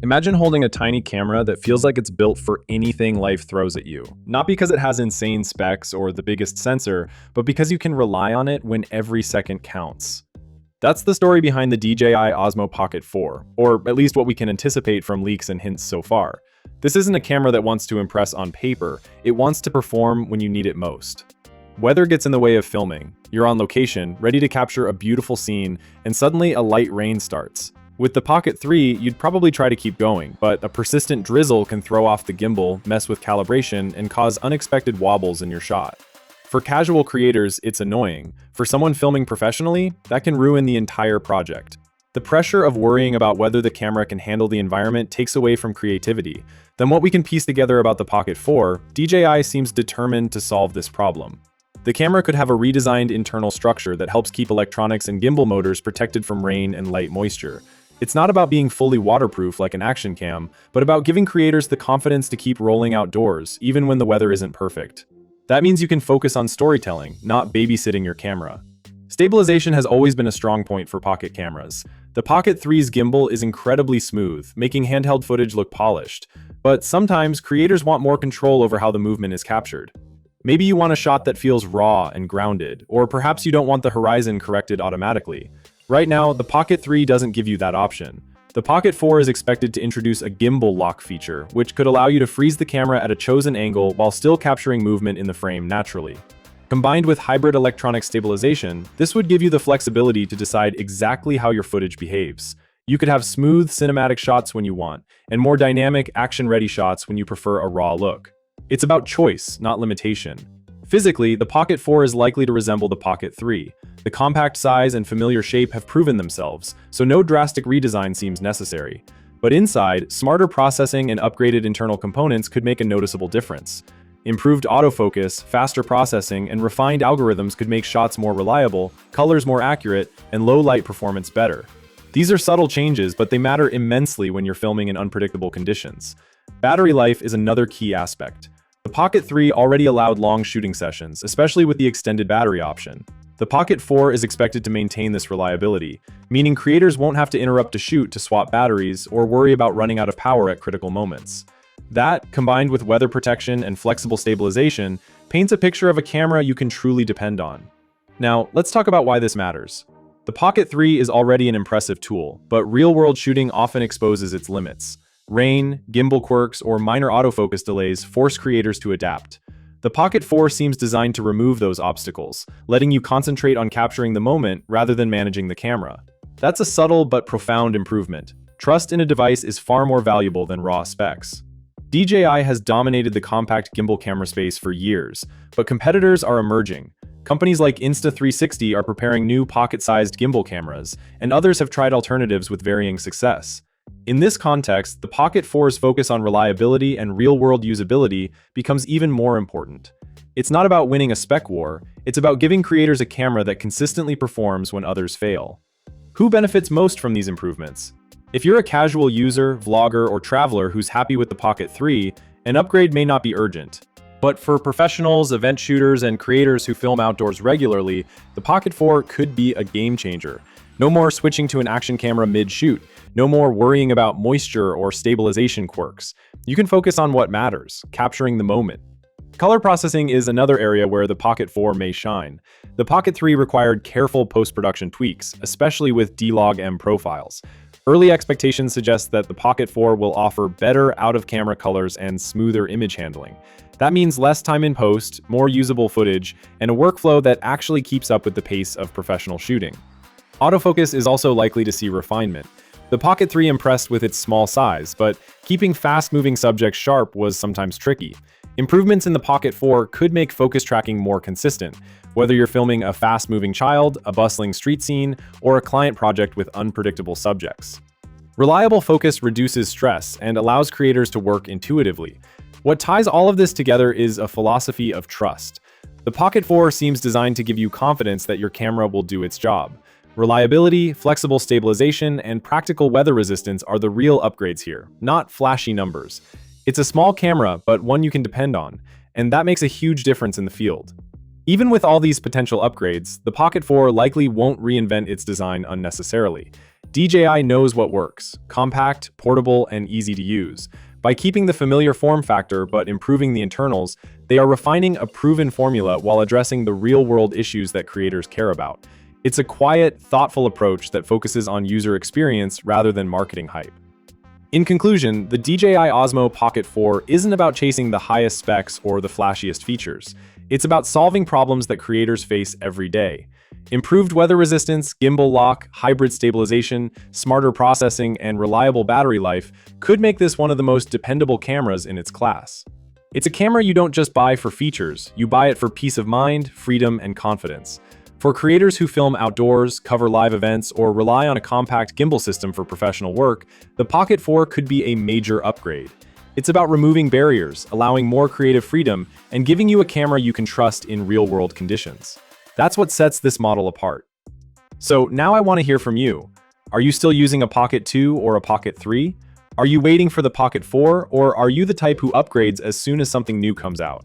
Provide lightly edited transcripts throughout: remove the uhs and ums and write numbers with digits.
Imagine holding a tiny camera that feels like it's built for anything life throws at you. Not because it has insane specs or the biggest sensor, but because you can rely on it when every second counts. That's the story behind the DJI Osmo Pocket 4, or at least what we can anticipate from leaks and hints so far. This isn't a camera that wants to impress on paper, it wants to perform when you need it most. Weather gets in the way of filming. You're on location, ready to capture a beautiful scene, and suddenly a light rain starts. With the Pocket 3, you'd probably try to keep going, but a persistent drizzle can throw off the gimbal, mess with calibration, and cause unexpected wobbles in your shot. For casual creators, it's annoying. For someone filming professionally, that can ruin the entire project. The pressure of worrying about whether the camera can handle the environment takes away from creativity. Then what we can piece together about the Pocket 4, DJI seems determined to solve this problem. The camera could have a redesigned internal structure that helps keep electronics and gimbal motors protected from rain and light moisture. It's not about being fully waterproof like an action cam, but about giving creators the confidence to keep rolling outdoors, even when the weather isn't perfect. That means you can focus on storytelling, not babysitting your camera. Stabilization has always been a strong point for Pocket cameras. The Pocket 3's gimbal is incredibly smooth, making handheld footage look polished. But sometimes creators want more control over how the movement is captured. Maybe you want a shot that feels raw and grounded, or perhaps you don't want the horizon corrected automatically. Right now, the Pocket 3 doesn't give you that option. The Pocket 4 is expected to introduce a gimbal lock feature, which could allow you to freeze the camera at a chosen angle while still capturing movement in the frame naturally. Combined with hybrid electronic stabilization, this would give you the flexibility to decide exactly how your footage behaves. You could have smooth cinematic shots when you want, and more dynamic, action-ready shots when you prefer a raw look. It's about choice, not limitation. Physically, the Pocket 4 is likely to resemble the Pocket 3. The compact size and familiar shape have proven themselves, so no drastic redesign seems necessary. But inside, smarter processing and upgraded internal components could make a noticeable difference. Improved autofocus, faster processing, and refined algorithms could make shots more reliable, colors more accurate, and low-light performance better. These are subtle changes, but they matter immensely when you're filming in unpredictable conditions. Battery life is another key aspect. The Pocket 3 already allowed long shooting sessions, especially with the extended battery option. The Pocket 4 is expected to maintain this reliability, meaning creators won't have to interrupt a shoot to swap batteries or worry about running out of power at critical moments. That, combined with weather protection and flexible stabilization, paints a picture of a camera you can truly depend on. Now, let's talk about why this matters. The Pocket 3 is already an impressive tool, but real-world shooting often exposes its limits. Rain, gimbal quirks, or minor autofocus delays force creators to adapt. The Pocket 4 seems designed to remove those obstacles, letting you concentrate on capturing the moment rather than managing the camera. That's a subtle but profound improvement. Trust in a device is far more valuable than raw specs. DJI has dominated the compact gimbal camera space for years, but competitors are emerging. Companies like Insta360 are preparing new pocket-sized gimbal cameras, and others have tried alternatives with varying success. In this context, the Pocket 4's focus on reliability and real-world usability becomes even more important. It's not about winning a spec war, it's about giving creators a camera that consistently performs when others fail. Who benefits most from these improvements? If you're a casual user, vlogger, or traveler who's happy with the Pocket 3, an upgrade may not be urgent. But for professionals, event shooters, and creators who film outdoors regularly, the Pocket 4 could be a game changer. No more switching to an action camera mid-shoot. No more worrying about moisture or stabilization quirks. You can focus on what matters, capturing the moment. Color processing is another area where the Pocket 4 may shine. The Pocket 3 required careful post-production tweaks, especially with D-Log-M profiles. Early expectations suggest that the Pocket 4 will offer better out-of-camera colors and smoother image handling. That means less time in post, more usable footage, and a workflow that actually keeps up with the pace of professional shooting. Autofocus is also likely to see refinement. The Pocket 3 impressed with its small size, but keeping fast-moving subjects sharp was sometimes tricky. Improvements in the Pocket 4 could make focus tracking more consistent, whether you're filming a fast-moving child, a bustling street scene, or a client project with unpredictable subjects. Reliable focus reduces stress and allows creators to work intuitively. What ties all of this together is a philosophy of trust. The Pocket 4 seems designed to give you confidence that your camera will do its job. Reliability, flexible stabilization, and practical weather resistance are the real upgrades here, not flashy numbers. It's a small camera, but one you can depend on, and that makes a huge difference in the field. Even with all these potential upgrades, the Pocket 4 likely won't reinvent its design unnecessarily. DJI knows what works: compact, portable, and easy to use. By keeping the familiar form factor but improving the internals, they are refining a proven formula while addressing the real-world issues that creators care about. It's a quiet, thoughtful approach that focuses on user experience rather than marketing hype. In conclusion, the DJI Osmo Pocket 4 isn't about chasing the highest specs or the flashiest features. It's about solving problems that creators face every day. Improved weather resistance, gimbal lock, hybrid stabilization, smarter processing, and reliable battery life could make this one of the most dependable cameras in its class. It's a camera you don't just buy for features, you buy it for peace of mind, freedom, and confidence. For creators who film outdoors, cover live events, or rely on a compact gimbal system for professional work, the Pocket 4 could be a major upgrade. It's about removing barriers, allowing more creative freedom, and giving you a camera you can trust in real-world conditions. That's what sets this model apart. So now I want to hear from you. Are you still using a Pocket 2 or a Pocket 3? Are you waiting for the Pocket 4, or are you the type who upgrades as soon as something new comes out?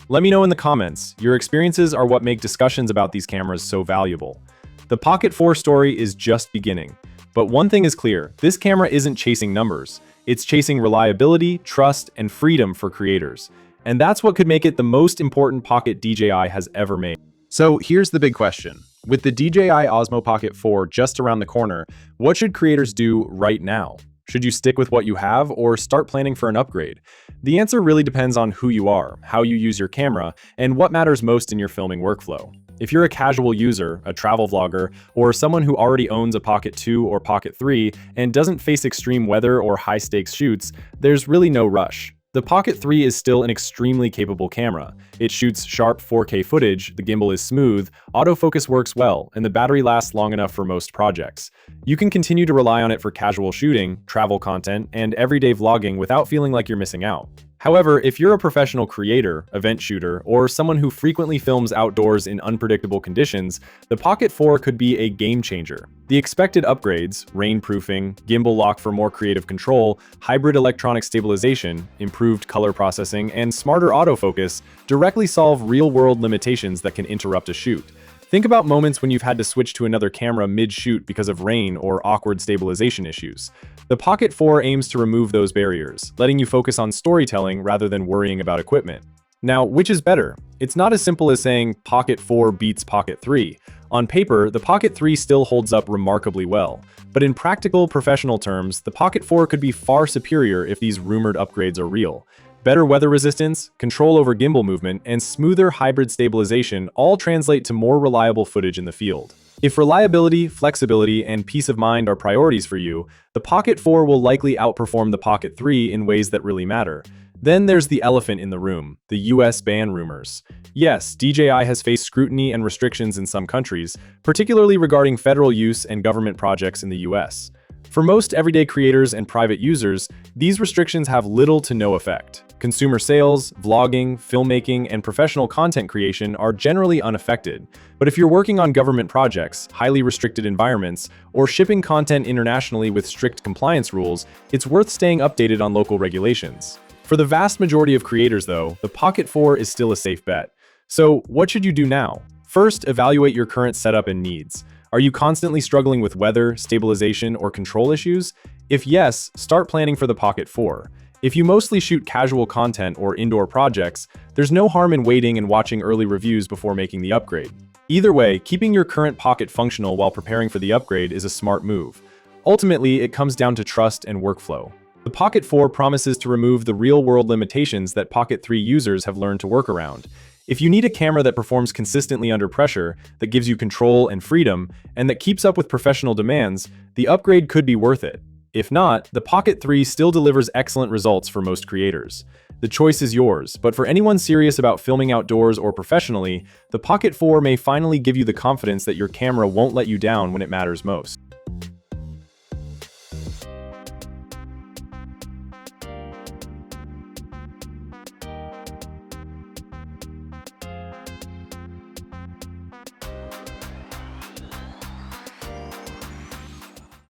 Let me know in the comments. Your experiences are what make discussions about these cameras so valuable. The Pocket 4 story is just beginning. But one thing is clear, this camera isn't chasing numbers. It's chasing reliability, trust, and freedom for creators. And that's what could make it the most important Pocket DJI has ever made. So here's the big question. With the DJI Osmo Pocket 4 just around the corner, what should creators do right now? Should you stick with what you have or start planning for an upgrade? The answer really depends on who you are, how you use your camera, and what matters most in your filming workflow. If you're a casual user, a travel vlogger, or someone who already owns a Pocket 2 or Pocket 3 and doesn't face extreme weather or high-stakes shoots, there's really no rush. The Pocket 3 is still an extremely capable camera. It shoots sharp 4K footage, the gimbal is smooth, autofocus works well, and the battery lasts long enough for most projects. You can continue to rely on it for casual shooting, travel content, and everyday vlogging without feeling like you're missing out. However, if you're a professional creator, event shooter, or someone who frequently films outdoors in unpredictable conditions, the Pocket 4 could be a game changer. The expected upgrades, rainproofing, gimbal lock for more creative control, hybrid electronic stabilization, improved color processing, and smarter autofocus directly solve real-world limitations that can interrupt a shoot. Think about moments when you've had to switch to another camera mid-shoot because of rain or awkward stabilization issues. The Pocket 4 aims to remove those barriers, letting you focus on storytelling rather than worrying about equipment. Now, which is better? It's not as simple as saying Pocket 4 beats Pocket 3. On paper, the Pocket 3 still holds up remarkably well. But in practical, professional terms, the Pocket 4 could be far superior if these rumored upgrades are real. Better weather resistance, control over gimbal movement, and smoother hybrid stabilization all translate to more reliable footage in the field. If reliability, flexibility, and peace of mind are priorities for you, the Pocket 4 will likely outperform the Pocket 3 in ways that really matter. Then there's the elephant in the room, the US ban rumors. Yes, DJI has faced scrutiny and restrictions in some countries, particularly regarding federal use and government projects in the US. For most everyday creators and private users, these restrictions have little to no effect. Consumer sales, vlogging, filmmaking, and professional content creation are generally unaffected. But if you're working on government projects, highly restricted environments, or shipping content internationally with strict compliance rules, it's worth staying updated on local regulations. For the vast majority of creators, though, the Pocket 4 is still a safe bet. So, what should you do now? First, evaluate your current setup and needs. Are you constantly struggling with weather, stabilization, or control issues? If yes, start planning for the Pocket 4. If you mostly shoot casual content or indoor projects, there's no harm in waiting and watching early reviews before making the upgrade. Either way, keeping your current Pocket functional while preparing for the upgrade is a smart move. Ultimately, it comes down to trust and workflow. The Pocket 4 promises to remove the real-world limitations that Pocket 3 users have learned to work around. If you need a camera that performs consistently under pressure, that gives you control and freedom, and that keeps up with professional demands, the upgrade could be worth it. If not, the Pocket 3 still delivers excellent results for most creators. The choice is yours, but for anyone serious about filming outdoors or professionally, the Pocket 4 may finally give you the confidence that your camera won't let you down when it matters most.